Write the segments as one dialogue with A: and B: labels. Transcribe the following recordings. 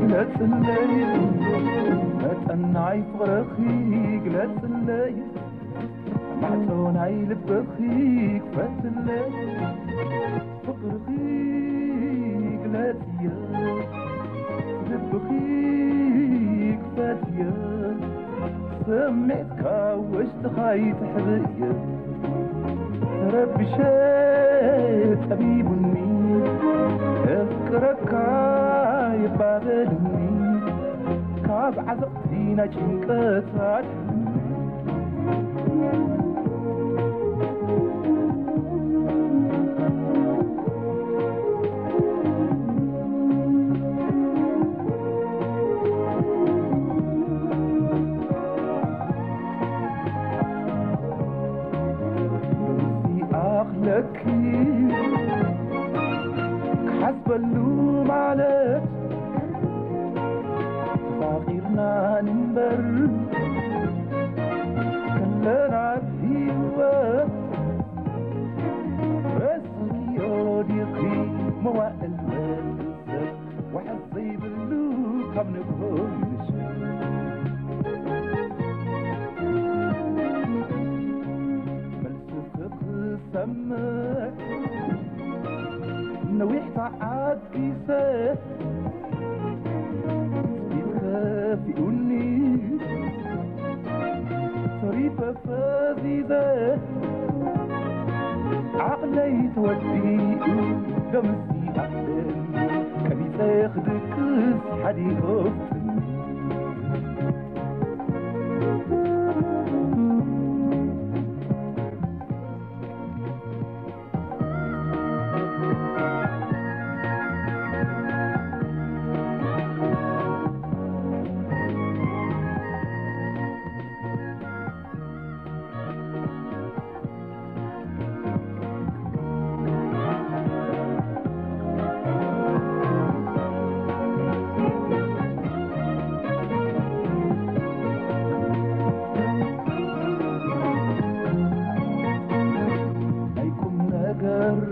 A: لا تسلي ما تقنعي فرخيك لا تسلي معتونعي لبخيك فتسلي فقرخيك لا تيا لبخيك فاتيا سمعتك واش تخايف حذيا ربي شات حبيب النيل افكرك يبادلني كاب عزقتينا جنكتات أخلكي حسب اللوم عليك صغيرنا ننبر كلنا فيها راسك يوديكي موائل والسر وحظي باللوم كم نكون سمك نويحت عاد كيسة يخافئني طريفة فاذيذة عقلي تودي دمسي عقلي كبيسة ياخدك حدي غفتني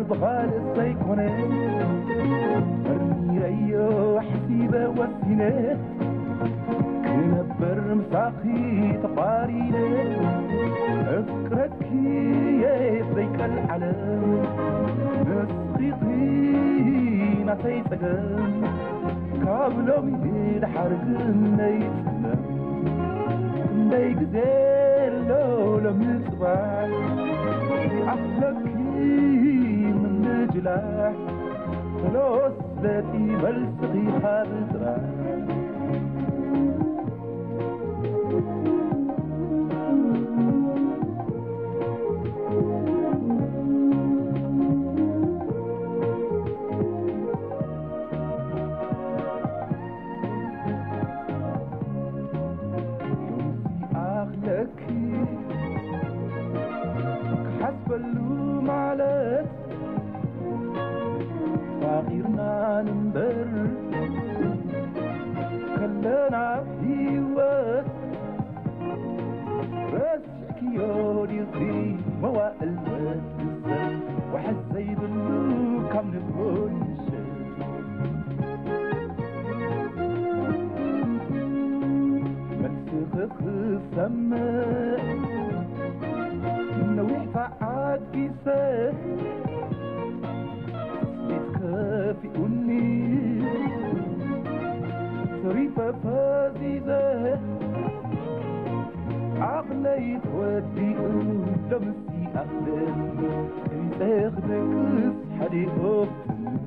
A: بغال السيكونة مرمي ريو حسيبة وسينة كنبر مساقي تقارينة أفكرك يا ضيك العالم نسقيقين عسيتقن كابلو ميد حرق نيتنا نيك زيلو لمصباح عقلك جلاح فلوس ذاتي بلسقي حابتراح يومسي أخلكي حسب اللوم عليك صغيرنا ننبر خلنا فيوة راسك يودي موائل والسر وحزي باللوم كم نكون شيء ملسخخ السماء نويح عاد كيسة يخافئني طريفة فاذيذة عقلي تودي لمسي أقلي انت ياخدك حدي غفتني